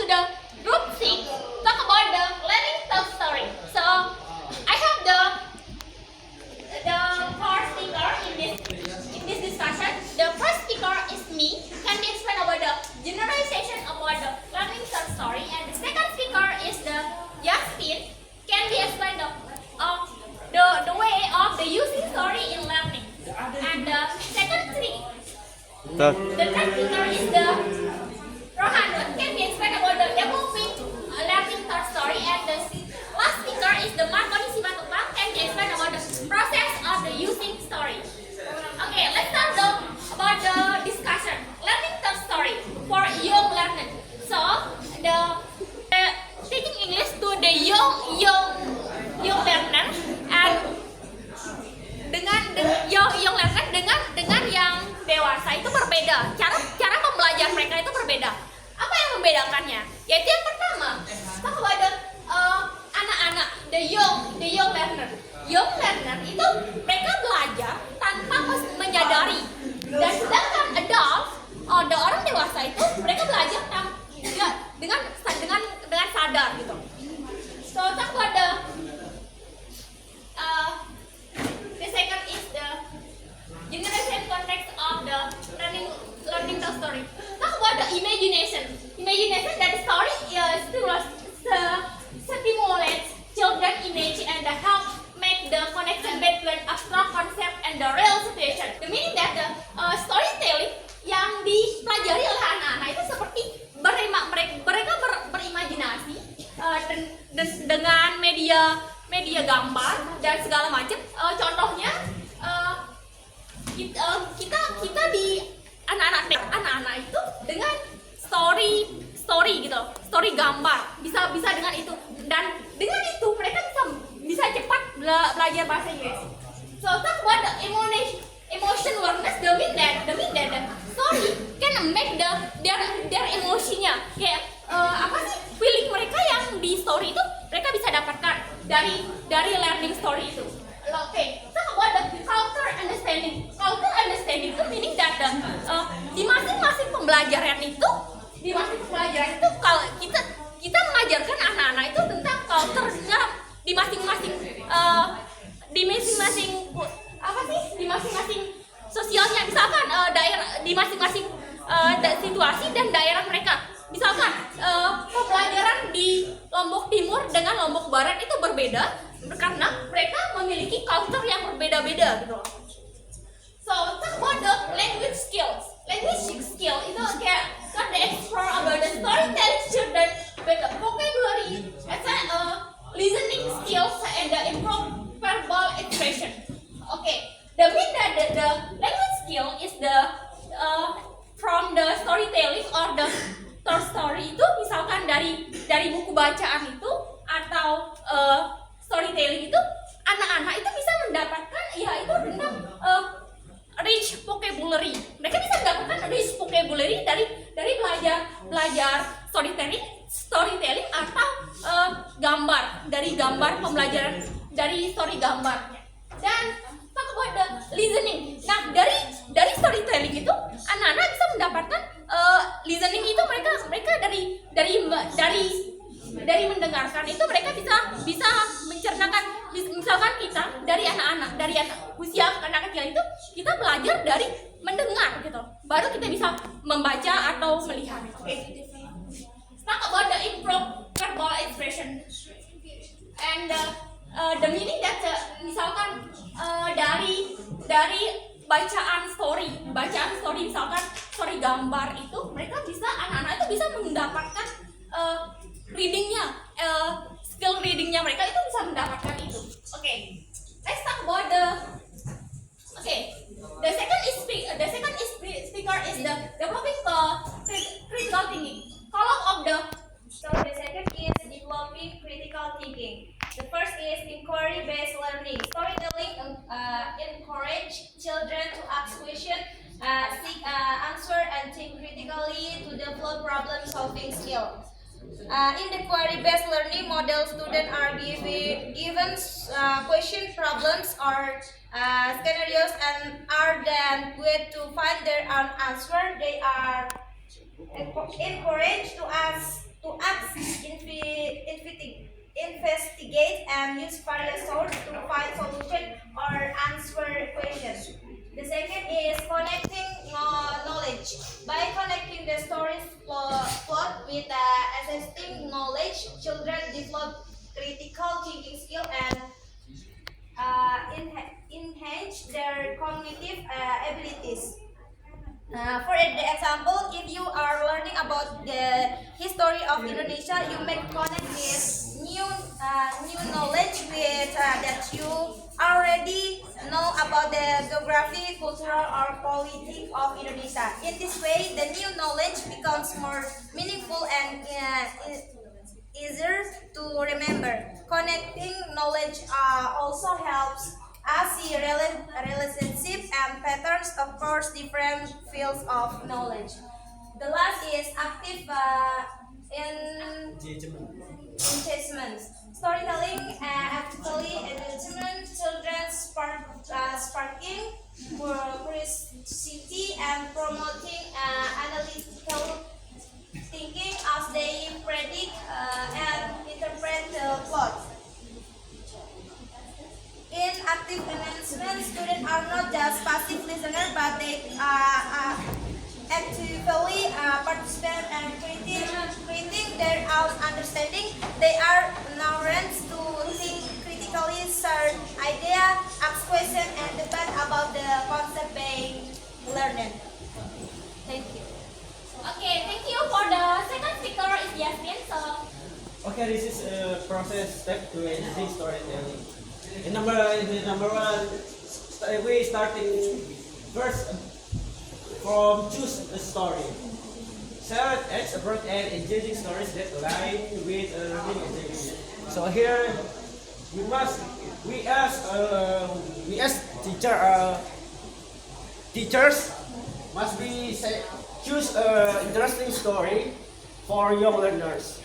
the group 6 talk about the learning self story. So I have the first speaker in this discussion. The first speaker is me. Can be explain about the generalization about the learning self story, and the second speaker is the Yasmin. Can be explain the way of the using story in learning. And the third speaker is the Rohanut. Can be explain about the developing learning thought story, and the last speaker is the Marconi Simatupang. Can be explain about the process of the using story. Okay, let's start about the discussion. Learning thought story for young learners. So the teaching English to the young learner, and dengan young learner dengan yang dewasa itu berbeda. Cara pembelajaran mereka itu berbeda. Apa yang membedakannya? Yaitu yang pertama, kepada anak-anak, the young learner. Young learner itu mereka belajar tanpa menyadari, dan sedangkan adult, the orang dewasa itu mereka belajar dengan sadar gitu. So talk about the second is the generation context of the learning the story. Talk about the imagination. Imagination, that story stimulates children image and help make the connection between abstract concept and the real situation. The meaning that the storytelling yang dipelajari oleh anak-anak itu seperti mereka berimajinasi dengan media gambar dan segala macam. Contohnya kita di anak-anak itu dengan story gitu, story gambar bisa dengan itu, dan dengan itu mereka bisa cepat belajar bahasa Inggris. So talk about the emotion awareness. The mean that the story can make their emosinya, kayak apa sih, feeling mereka yang di story itu mereka bisa dapatkan dari learning story itu. Okay, talk about the culture understanding. Culture understanding itu meaning that di masing-masing pembelajaran itu kalau kita mengajarkan anak-anak itu tentang culture-nya di masing-masing sosialnya. Misalkan di masing-masing situasi dan daerah mereka. Misalkan pembelajaran di Lombok Timur dengan Lombok Barat itu berbeda karena mereka memiliki culture yang berbeda-beda gitu. So talk about the language skills. Language skill itu kayak kan they explore about the storytelling children with the vocabulary, listening skills, and the improved verbal expression. Okay, the mean that the language skill is the from the storytelling or the story itu, misalkan dari buku bacaan itu atau storytelling itu, anak-anak itu bisa mendapatkan itu tentang rich vocabulary. Mereka bisa mendapatkan rich vocabulary dari belajar storytelling atau gambar, dari gambar pembelajaran dari story gambarnya. Dan talk about the listening. Nah, dari storytelling itu anak-anak bisa mendapatkan listening itu, mereka dari mendengarkan itu mereka bisa mencernakan. Misalkan kita dari anak usia anak kecil itu kita belajar dari mendengar gitu, baru kita bisa membaca atau melihat. Okay. Talk about the improved verbal expression, and the meaning that misalkan dari bacaan story misalkan story gambar itu, anak-anak itu bisa mendapatkan readingnya, skill readingnya mereka itu bisa mendapatkan itu. Okay, let's talk about the second speaker is the developing critical thinking. So the second is developing critical thinking. The first is inquiry-based learning. Storytelling encourage children to ask questions, seek answer, and think critically to develop problem-solving skills. In the query-based learning model, students are given question problems or scenarios and are then guided to find their own answer. They are encouraged to to ask, investigate, and use various sources to find solution or answer questions. The second is connecting knowledge. By connecting the story's plot with existing knowledge, children develop critical thinking skill and enhance their cognitive abilities. For the example, if you are learning about the history of Indonesia, you may connect with new knowledge with that you already know about the geography, cultural, or politics of Indonesia. In this way, the new knowledge becomes more meaningful and easier to remember. Connecting knowledge also helps us see relationship and patterns across different fields of knowledge. The last is active engagement. Storytelling actively engagement children sparking curiosity and promoting analytical thinking as they predict and interpret the plot. In active engagement, students are not just passive listeners, but they actively participate and creating their own understanding. They are learned to think critically, search ideas, ask questions, and debate about the concept being learned. Thank you. Okay, thank you for the second speaker is Yasmin. So Okay, this is a process step to engaging storytelling. In number one, we starting first from choose a story. Select X approach and engaging stories that align with learning activity. So here we ask teachers must be choose a interesting story for young learners.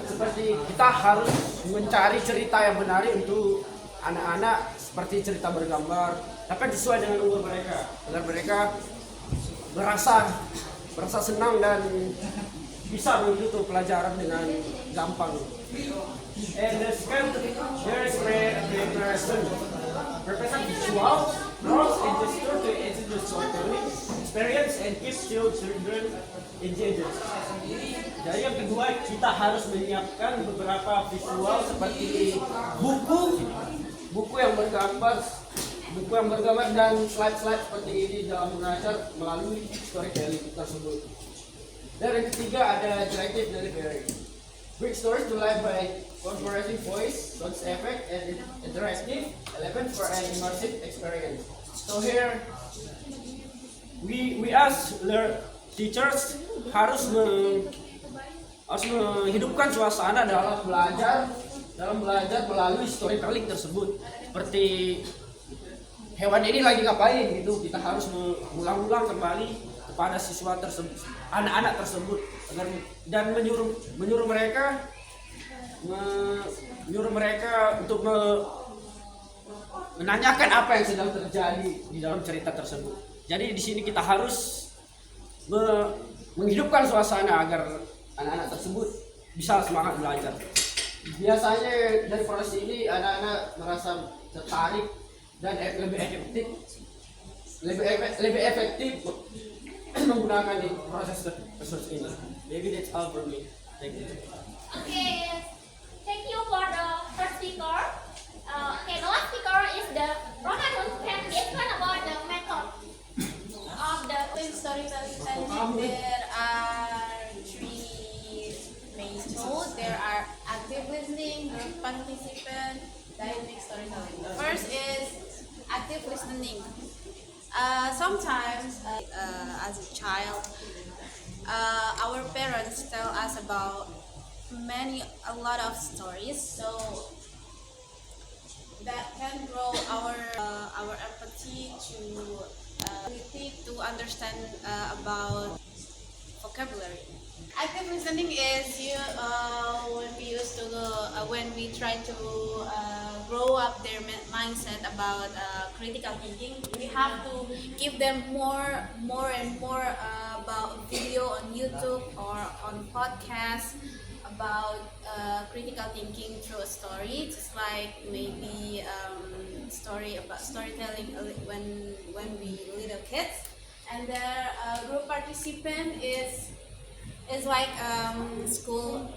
Seperti kita harus mencari cerita yang menarik untuk anak-anak, seperti cerita bergambar, tapi sesuai dengan umur mereka, agar mereka merasa senang dan bisa mengikuti pelajaran dengan gampang. And the second, there is preparation. Preparation visual, roles and gesture to introduce storytelling experience and keep children engaged. Jadi yang kedua, kita harus menyiapkan beberapa visual seperti buku yang bergambar dan slide-slide seperti ini dalam mengajar melalui storytelling tersebut. Dan yang ketiga ada interactive delivery. Bring stories to life by incorporating voice, sound effect, and interactive element for an immersive experience. So here we ask teachers harus menghidupkan suasana dalam belajar melalui storytelling tersebut. Seperti hewan ini lagi ngapain gitu, kita harus mengulang-ulang kembali kepada siswa tersebut, anak-anak tersebut, dan menyuruh mereka untuk menanyakan apa yang sedang terjadi di dalam cerita tersebut. Jadi di sini kita harus menghidupkan suasana agar anak-anak tersebut bisa semangat belajar. Biasanya dari proses ini anak-anak merasa tertarik dan lebih efektif menggunakan proses ini. Maybe that's all for me. Thank you. okay, thank you for the first speaker. Okay, the last speaker is the Ronan who can explain about the method of the In storytelling technique, there are three main tools. There are active listening, group participant, dynamic storytelling. The first is active listening. Sometimes, as a child, our parents tell us about a lot of stories, so that can grow our empathy to understand about vocabulary. Active listening is when we try to grow up their mindset about critical thinking. We have to give them more and more about about video on YouTube or on podcast about critical thinking through a story, just like maybe story about storytelling when we little kids. And their group participant is like school,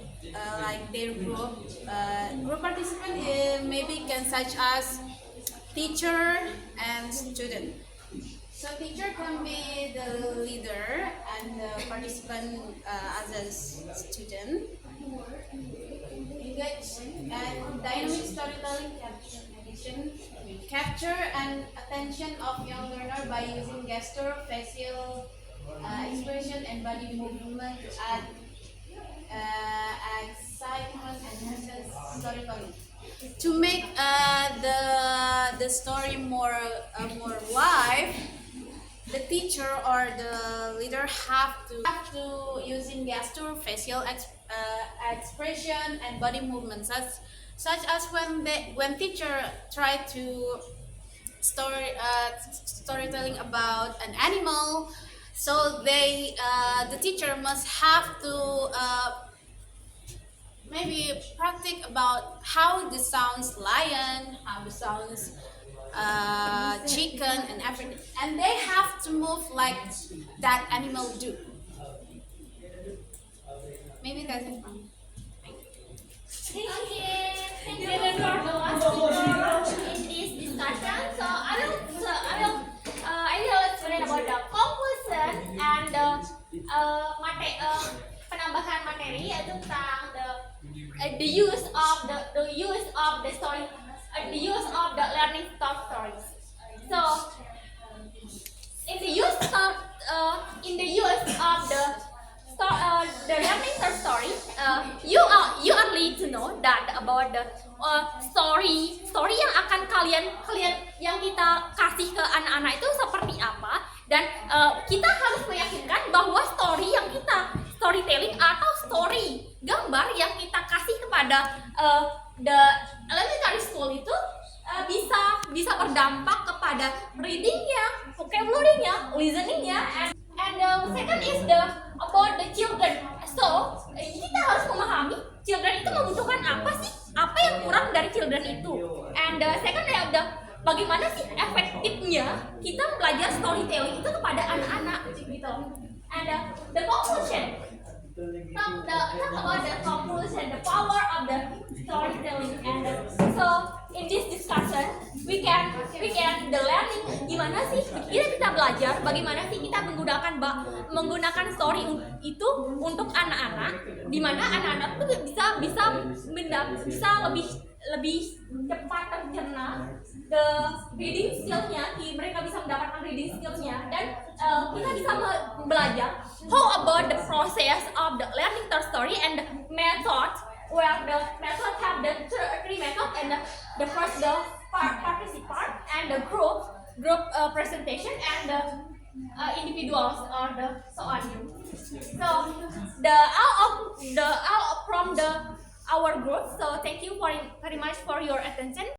like their group participant maybe can such as teacher and student. So teacher can be the leader and the participant as a student. Engage and dynamic storytelling capture and attention of young learner by using gesture, facial expression, and body movement to add excitement and essence storytelling. To make the story more live, the teacher or the leader have to using gesture, facial expression, and body movements, such as when teacher try to storytelling about an animal, so the teacher must have to maybe practice about how the sounds lion, how the sounds chicken and everything, and they have to move like that animal do. Maybe that's it. Thank you for the last speaker in this discussion. So I will explain about the conclusion and penambahan materi yaitu tentang the use of the story, the use of the learning stories. So in the use of the learning story, you only to know that about the story yang akan kalian yang kita kasih ke anak-anak itu seperti apa, dan kita harus meyakinkan bahwa storytelling atau story gambar yang kita kasih kepada the elementary school itu bisa berdampak kepada readingnya, vocabulary-nya, listening-nya, and the second is about the children. So kita harus memahami children itu membutuhkan apa yang kurang dari children itu, and the second adalah bagaimana sih efektifnya kita belajar storytelling itu kepada anak-anak gitu. And the conclusion, talk about the conclusion, the power of the storytelling. And so in this discussion we can the learning, gimana sih kita belajar, bagaimana sih kita menggunakan story itu untuk anak-anak, di mana anak-anak itu bisa lebih cepat tercerna the reading skillnya, mereka bisa mendapatkan reading skillnya, dan kita bisa belajar how about the process of the learning the story and the method, where the method have the three methods, and the first the participant and the group presentation and the individuals or the so on. So all from our group. So thank you very much for your attention.